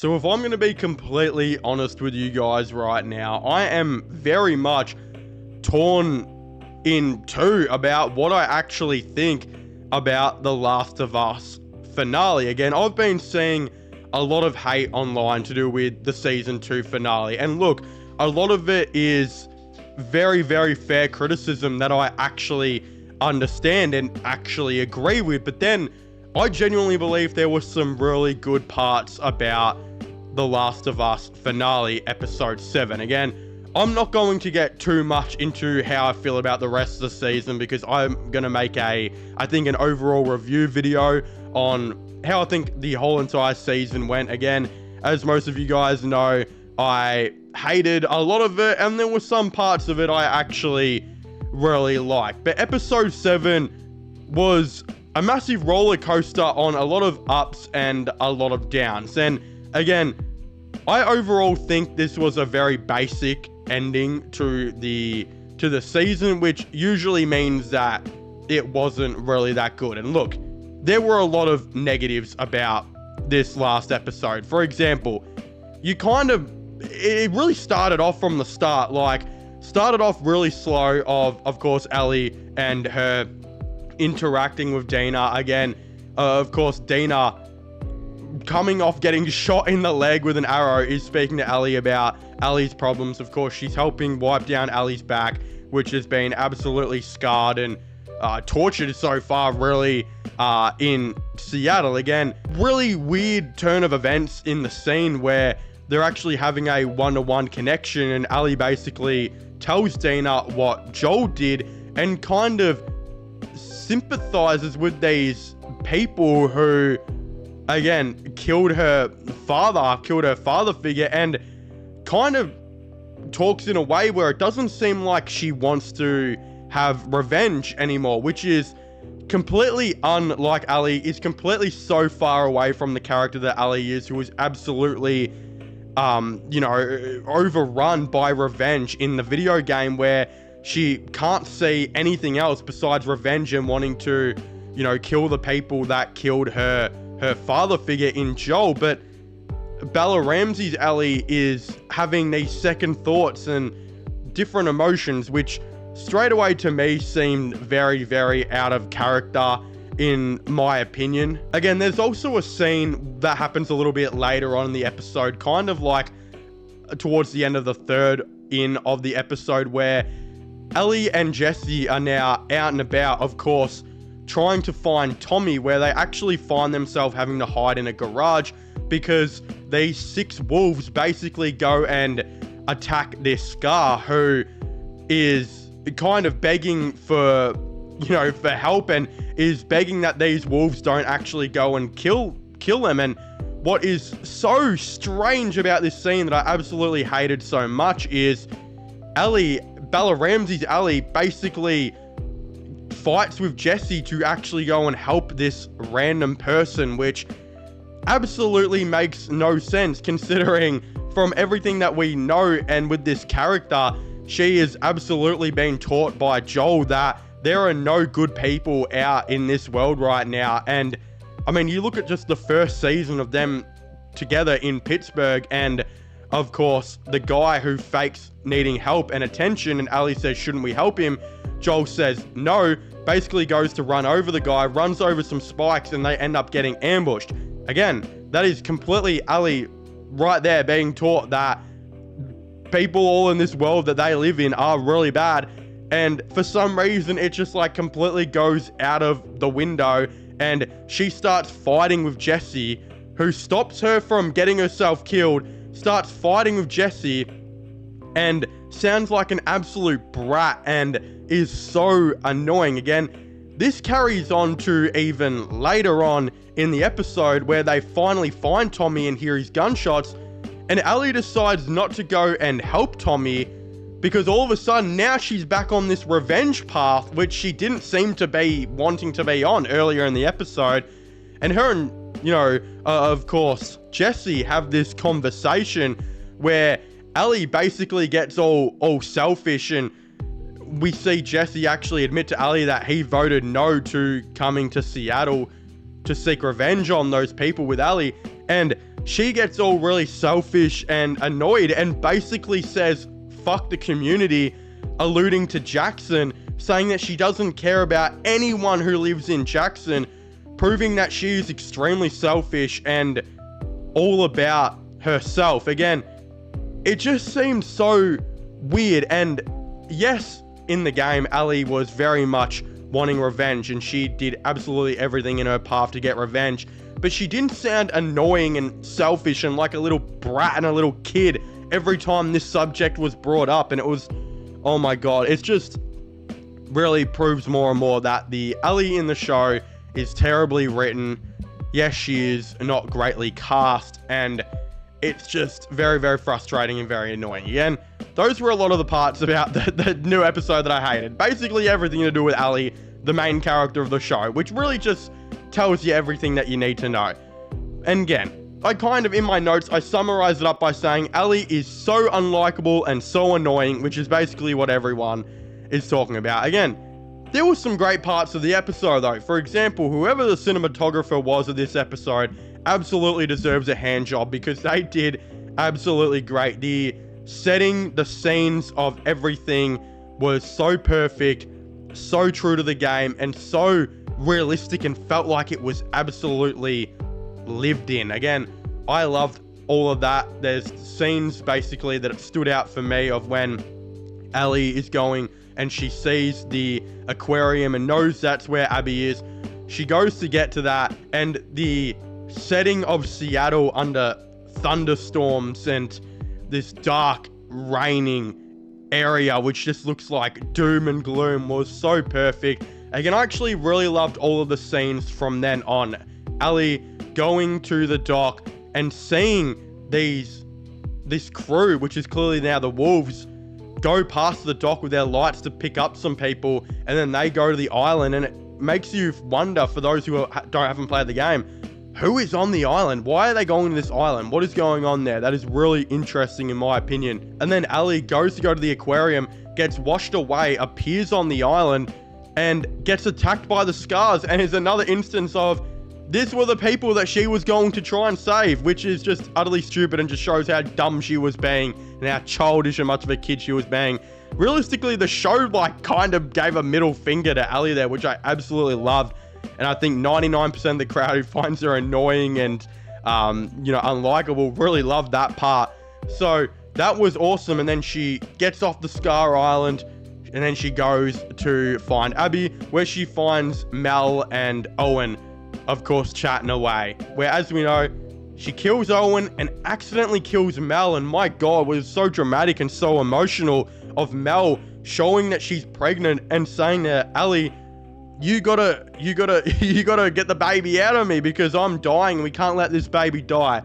So if I'm going to be completely honest with you guys right now, I am very much torn in two about what I actually think about The Last of Us finale. Again, I've been seeing a lot of hate online to do with the season 2 finale. And look, a lot of it is very, very fair criticism that I actually understand and actually agree with. But then I genuinely believe there were some really good parts about The Last of Us finale, episode 7. Again, I'm not going to get too much into how I feel about the rest of the season because I'm going to make an overall review video on how I think the whole entire season went. Again, as most of you guys know, I hated a lot of it, and there were some parts of it I actually really liked. But episode 7 was a massive roller coaster on a lot of ups and a lot of downs. And again, I overall think this was a very basic ending to the season, which usually means that it wasn't really that good. And look, there were a lot of negatives about this last episode. For example, it really started off from the start, started off really slow of course, Ellie and her interacting with Dina. Again, of course, Dina coming off getting shot in the leg with an arrow is speaking to Ellie about Ellie's problems. Of course, she's helping wipe down Ellie's back, which has been absolutely scarred and tortured so far, really, in Seattle. Again, really weird turn of events in the scene where they're actually having a one-to-one connection, and Ellie basically tells Dina what Joel did and kind of sympathizes with these people who, again, killed her father figure, and kind of talks in a way where it doesn't seem like she wants to have revenge anymore, which is completely unlike Ellie, is completely so far away from the character that Ellie is, who is absolutely, overrun by revenge in the video game, where she can't see anything else besides revenge and wanting to, kill the people that killed her father figure in Joel. But Bella Ramsey's Ellie is having these second thoughts and different emotions, which straight away to me seemed very, very out of character, in my opinion. Again, there's also a scene that happens a little bit later on in the episode, kind of like towards the end of the third of the episode, where Ellie and Jesse are now out and about, of course, trying to find Tommy, where they actually find themselves having to hide in a garage because these 6 wolves basically go and attack this Scar, who is kind of begging for help, and is begging that these wolves don't actually go and kill them. And what is so strange about this scene that I absolutely hated so much is Bella Ramsey's Ellie basically fights with Jesse to actually go and help this random person, which absolutely makes no sense considering from everything that we know. And with this character, she is absolutely being taught by Joel that there are no good people out in this world right now. And I mean, you look at just the first season of them together in Pittsburgh, and of course, the guy who fakes needing help and attention, and Ellie says, shouldn't we help him? Joel says no, basically goes to run over the guy, runs over some spikes, and they end up getting ambushed. Again, that is completely Ellie right there being taught that people all in this world that they live in are really bad. And for some reason, it just completely goes out of the window, and she starts fighting with Jesse, who stops her from getting herself killed, starts fighting with Jesse, and sounds like an absolute brat and is so annoying. Again, this carries on to even later on in the episode where they finally find Tommy and hear his gunshots, and Ellie decides not to go and help Tommy because all of a sudden now she's back on this revenge path, which she didn't seem to be wanting to be on earlier in the episode. And her and, of course, Jesse have this conversation where Ellie basically gets all selfish, and we see Jesse actually admit to Ellie that he voted no to coming to Seattle to seek revenge on those people with Ellie. And she gets all really selfish and annoyed and basically says, fuck the community, alluding to Jackson, saying that she doesn't care about anyone who lives in Jackson, proving that she is extremely selfish and all about herself. Again, it just seems so weird. And yes, in the game, Ellie was very much wanting revenge, and she did absolutely everything in her path to get revenge, but she didn't sound annoying and selfish and like a little brat and a little kid every time this subject was brought up. And it was, oh my god, it's just really proves more and more that the Ellie in the show is terribly written. Yes, she is not greatly cast, and it's just very, very frustrating and very annoying. Again, those were a lot of the parts about the new episode that I hated. Basically everything to do with Ellie, the main character of the show, which really just tells you everything that you need to know. And again, I kind of, in my notes, I summarized it up by saying Ellie is so unlikable and so annoying, which is basically what everyone is talking about. Again, there were some great parts of the episode though. For example, whoever the cinematographer was of this episode absolutely deserves a hand job, because they did absolutely great. The setting, the scenes of everything was so perfect, so true to the game, and so realistic, and felt like it was absolutely lived in. Again, I loved all of that. There's scenes basically that stood out for me of when Ellie is going and she sees the aquarium and knows that's where Abby is. She goes to get to that, and the setting of Seattle under thunderstorms and this dark, raining area, which just looks like doom and gloom, was so perfect. Again, I actually really loved all of the scenes from then on. Ellie going to the dock and seeing this crew, which is clearly now the Wolves, go past the dock with their lights to pick up some people, and then they go to the island, and it makes you wonder, for those who haven't played the game, who is on the island? Why are they going to this island? What is going on there? That is really interesting in my opinion. And then Ellie goes to go to the aquarium, gets washed away, appears on the island, and gets attacked by the Scars, and is another instance of this were the people that she was going to try and save, which is just utterly stupid and just shows how dumb she was being and how childish and much of a kid she was being. Realistically, the show like kind of gave a middle finger to Ellie there, which I absolutely loved. And I think 99% of the crowd who finds her annoying and, unlikable really loved that part. So that was awesome. And then she gets off the Scar Island, and then she goes to find Abby, where she finds Mel and Owen, of course, chatting away. Where, as we know, she kills Owen and accidentally kills Mel. And my god, it was so dramatic and so emotional of Mel showing that she's pregnant and saying to Ellie, you gotta get the baby out of me because I'm dying. We can't let this baby die.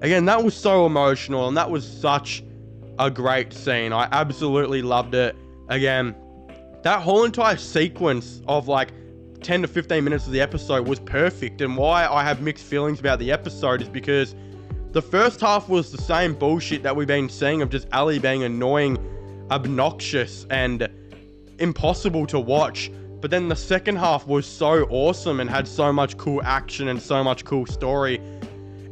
Again, that was so emotional, and that was such a great scene. I absolutely loved it. Again, that whole entire sequence of like 10 to 15 minutes of the episode was perfect. And why I have mixed feelings about the episode is because the first half was the same bullshit that we've been seeing of just Ellie being annoying, obnoxious, and impossible to watch. But then the second half was so awesome and had so much cool action and so much cool story.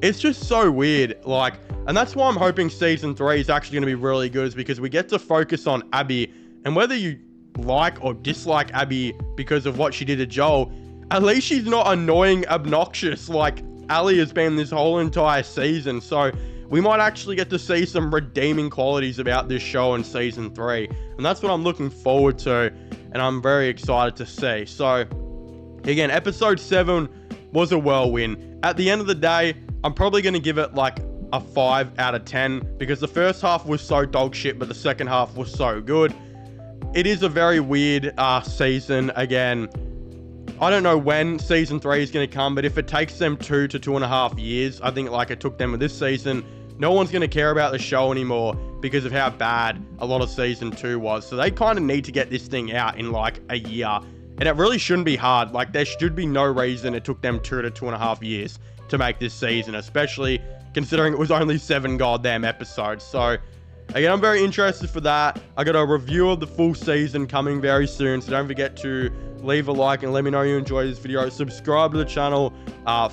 It's just so weird, like, and that's why I'm hoping season 3 is actually going to be really good, is because we get to focus on Abby. And whether you like or dislike Abby because of what she did to Joel, at least she's not annoying, obnoxious like Ellie has been this whole entire season. So we might actually get to see some redeeming qualities about this show in season 3. And that's what I'm looking forward to, and I'm very excited to see. So again, episode 7 was a whirlwind. At the end of the day, I'm probably going to give it like a 5 out of 10, because the first half was so dog shit, but the second half was so good. It is a very weird season. Again, I don't know when season 3 is going to come, but if it takes them 2 to 2.5 years, I think like it took them with this season, no one's going to care about the show anymore because of how bad a lot of season 2 was. So they kind of need to get this thing out in like a year. And it really shouldn't be hard. Like, there should be no reason it took them 2 to 2.5 years to make this season, especially considering it was only 7 goddamn episodes. So again, I'm very interested for that. I got a review of the full season coming very soon, so don't forget to leave a like and let me know you enjoyed this video. Subscribe to the channel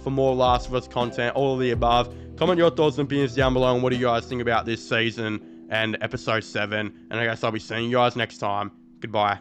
for more Last of Us content, all of the above. Comment your thoughts and opinions down below and what do you guys think about this season and episode 7. And I guess I'll be seeing you guys next time. Goodbye.